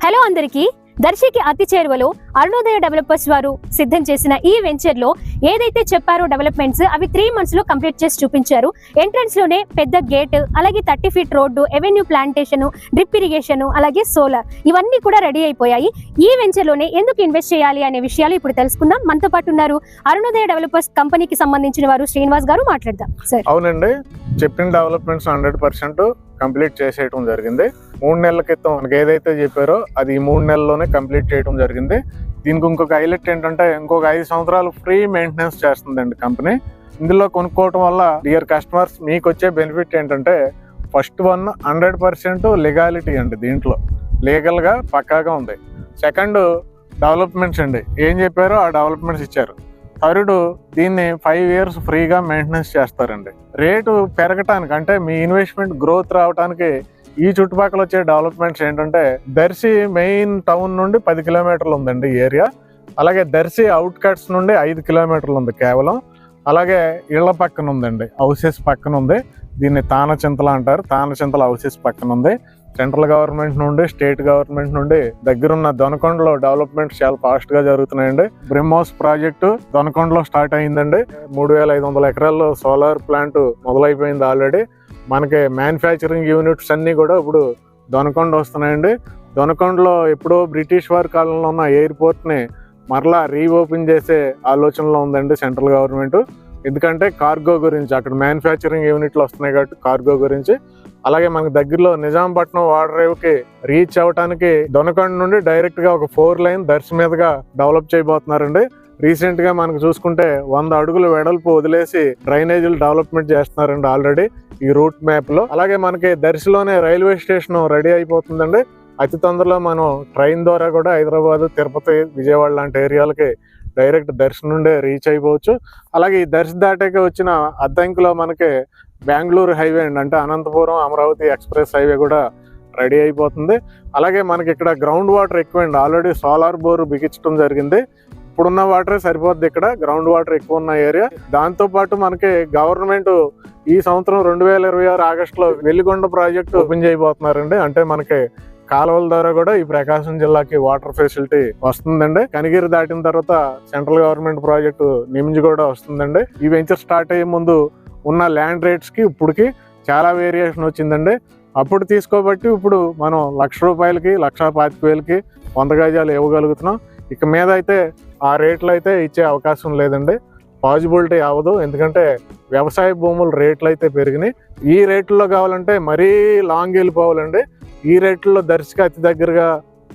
Hello అందరికీ, దర్శికి అతి చేరువలో అరుణోదయ డెవలపర్స్ వారు సిద్ధం చేసిన ఈ వెంచర్ లో ఏదైతే చెప్పారో డెవలప్మెంట్స్ అవి 3 months లో కంప్లీట్ చేసి చూపించారు. ఎంట్రన్స్ లోనే పెద్ద గేట్, అలాగే 30 feet road, avenue plantation, drip irrigation, అలాగే సోలార్ ఇవన్నీ కూడా రెడీ అయిపోయాయి. ఈ వెంచర్ లోనే ఎందుకు ఇన్వెస్ట్ చేయాలి అనే విషయాలు ఇప్పుడు తెలుసుకుందాం. మనతో పాటు ఉన్నారు అరుణోదయ డెవలపర్స్ కంపెనీకి సంబంధించిన వారు శ్రీనివాస్ గారు. మాట్లాడదాం సార్. అవునండి, చెప్పిన డెవలప్మెంట్స్ 100% కంప్లీట్ చేసేయటం జరిగింది. 3 నెలల క్రితం మనకి ఏదైతే చెప్పారో అది ఈ 3 నెలల్లోనే కంప్లీట్ చేయడం జరిగింది. దీనికి ఇంకొక హైలైట్ ఏంటంటే ఇంకొక 5 సంవత్సరాలు ఫ్రీ మెయింటెనెన్స్ చేస్తుందండి కంపెనీ. ఇందులో కొనుక్కోవటం వల్ల డియర్ కస్టమర్స్ మీకు వచ్చే బెనిఫిట్ ఏంటంటే ఫస్ట్ 100% లీగాలిటీ అండి, దీంట్లో లీగల్గా పక్కాగా ఉంది. సెకండ్ డెవలప్మెంట్స్ అండి, ఏం చెప్పారో ఆ డెవలప్మెంట్స్ ఇచ్చారు. థర్డ్ దీన్ని 5 years ఫ్రీగా మెయింటెనెన్స్ చేస్తారండి. రేటు పెరగటానికి అంటే మీ ఇన్వెస్ట్మెంట్ గ్రోత్ రావడానికి ఈ చుట్టుపక్కల వచ్చే డెవలప్మెంట్స్ ఏంటంటే దర్శి మెయిన్ టౌన్ నుండి 10 kilometers ఉందండి ఏరియా. అలాగే దర్శి అవుట్కట్స్ నుండి 5 kilometers ఉంది కేవలం. అలాగే ఇళ్ల పక్కన ఉందండి, హౌసెస్ పక్కన ఉంది. దీన్ని తానచింతల అంటారు. తానచింతల హౌసెస్ పక్కన ఉంది. సెంట్రల్ గవర్నమెంట్ నుండి, స్టేట్ గవర్నమెంట్ నుండి దగ్గరున్న దొనకొండలో డెవలప్మెంట్స్ చాలా ఫాస్ట్ గా జరుగుతున్నాయండి. బ్రహ్మోస్ ప్రాజెక్టు దొనకొండలో స్టార్ట్ అయిందండి. 3500 ఎకరాల్లో సోలార్ ప్లాంట్ మొదలైపోయింది ఆల్రెడీ. మనకి మ్యానుఫ్యాక్చరింగ్ యూనిట్స్ అన్ని కూడా ఇప్పుడు దొనకొండ వస్తున్నాయండి. దొనకొండలో ఎప్పుడో బ్రిటిష్ వారి కాలంలో ఉన్న ఎయిర్పోర్ట్ ని మరలా రీఓపెన్ చేసే ఆలోచనలో ఉందండి సెంట్రల్ గవర్నమెంట్. ఎందుకంటే కార్గో గురించి, అక్కడ మ్యానుఫ్యాక్చరింగ్ యూనిట్లు వస్తున్నాయి కాబట్టి కార్గో గురించి. అలాగే మనకు దగ్గరలో నిజాంపట్నం వాటర్ రీచ్ అవడానికి దొనకొండ నుండి డైరెక్ట్ గా ఒక 4 lane దర్శి మీదుగా డెవలప్ చేయబోతున్నారండి. రీసెంట్ గా మనకు చూసుకుంటే 100 అడుగులు వెడల్పు వదిలేసి డ్రైనేజీలు డెవలప్మెంట్ చేస్తున్నారండి ఆల్రెడీ ఈ రూట్ మ్యాప్ లో. అలాగే మనకి దర్శిలోనే రైల్వే స్టేషన్ రెడీ అయిపోతుందండి. అతి తొందరలో మనం ట్రైన్ ద్వారా కూడా హైదరాబాద్, తిరుపతి, విజయవాడ లాంటి ఏరియాలకి డైరెక్ట్ దర్శి నుండే రీచ్ అయిపోవచ్చు. అలాగే ఈ దర్శి దాటాక వచ్చిన అద్దంకిలో మనకి బెంగళూరు హైవే అండి, అంటే అనంతపురం అమరావతి ఎక్స్ప్రెస్ హైవే కూడా రెడీ అయిపోతుంది. అలాగే మనకి ఇక్కడ గ్రౌండ్ వాటర్ ఎక్కువ అండి, ఆల్రెడీ సోలార్ బోర్ బిగించడం జరిగింది. ఇప్పుడున్న వాటరే సరిపోద్ది ఇక్కడ, గ్రౌండ్ వాటర్ ఎక్కువ ఉన్న ఏరియా. దాంతో పాటు మనకి గవర్నమెంట్ ఈ సంవత్సరం 2026 ఆగస్టులో వెలిగొండ ప్రాజెక్ట్ ఓపెన్ చేయబోతున్నారండి. అంటే మనకి కాలువల ద్వారా కూడా ఈ ప్రకాశం జిల్లాకి వాటర్ ఫెసిలిటీ వస్తుందండి. కనిగిరి దాటిన తర్వాత సెంట్రల్ గవర్నమెంట్ ప్రాజెక్టు నిమింజ్ కూడా వస్తుందండి. ఈ వెంచర్ స్టార్ట్ అయ్యే ముందు ఉన్న ల్యాండ్ రేట్స్ కి ఇప్పటికి చాలా వేరియేషన్ వచ్చిందండి. అప్పుడు తీసుకోబట్టి ఇప్పుడు మనం ₹1,00,000కి, ₹1,25,000కి 100 గజాలు ఇవ్వగలుగుతున్నాం. ఇక మీద అయితే ఆ రేట్లు అయితే ఇచ్చే అవకాశం లేదండి, పాజిబిలిటీ అవ్వదు. ఎందుకంటే వ్యవసాయ భూముల రేట్లు అయితే పెరిగినాయి. ఈ రేట్లలో కావాలంటే మరీ లాంగ్ వెళ్ళిపోవాలండి. ఈ రేట్లలో దర్శికి అతి దగ్గరగా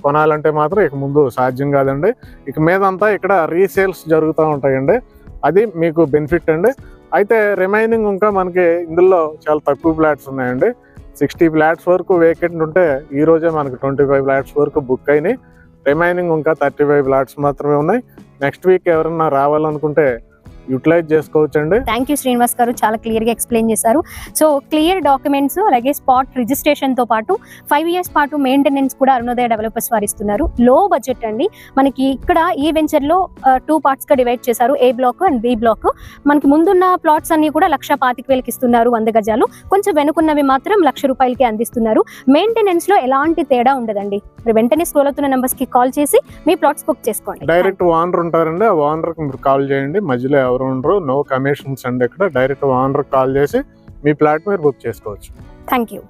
కొనాలంటే మాత్రం ఇక ముందు సాధ్యం కాదండి. ఇక మీద అంతా ఇక్కడ రీసేల్స్ జరుగుతూ ఉంటాయండి, అది మీకు బెనిఫిట్ అండి. అయితే రిమైనింగ్ ఇంకా మనకి ఇందులో చాలా తక్కువ ఫ్లాట్స్ ఉన్నాయండి. 60 ఫ్లాట్స్ వరకు వేకెంట్ ఉంటే ఈ రోజే మనకి 25 ఫ్లాట్స్ వరకు బుక్ అయినాయి. రిమైనింగ్ ఇంకా 35 ఫ్లాట్స్ మాత్రమే ఉన్నాయి. నెక్స్ట్ వీక్ ఎవరన్నా రావాలనుకుంటే యూటిలైజ్ చేసుకోవచ్చండి. థ్యాంక్ యూ శ్రీనివాస్ గారు, చాలా క్లియర్ గా ఎక్స్ప్లెయిన్ చేశారు. సో క్లియర్ డాక్యుమెంట్స్, అలాగే స్పాట్ రిజిస్ట్రేషన్ తో పాటు 5 years పాటు మెయింటెనెన్స్ కూడా అరుణోదయ డెవలపర్స్ వారు ఇస్తున్నారు. లో బడ్జెట్ అండి. మనకి ఇక్కడ ఈ వెంచర్ లో 2 parts గా డివైడ్ చేశారు, A block and B block. మనకి ముందున్న ప్లాట్స్ అన్ని కూడా ₹1,25,000కి ఇస్తున్నారు 100 గజాలు. కొంచెం వెనుకున్నవి మాత్రం ₹1,00,000కి అందిస్తున్నారు. మెయింటెనెన్స్ లో ఎలాంటి తేడా ఉండదండి. మరి వెంటనే స్క్రోల్ అవుతున్న నెంబర్స్ కి కాల్ చేసి మీ ప్లాట్స్ బుక్ చేసుకోండి. డైరెక్ట్ ఓనర్ ఉంటారండి, ఆ ఓనర్ కి మీరు కాల్ చేయండి. మధ్యలో ఎవరు ఉండరు, నో కమిషన్స్ అండి. ఇక్కడ డైరెక్ట్ ఓనర్ కాల్ చేసి మీ ప్లాట్ మీరు బుక్ చేసుకోవచ్చు. Thank you.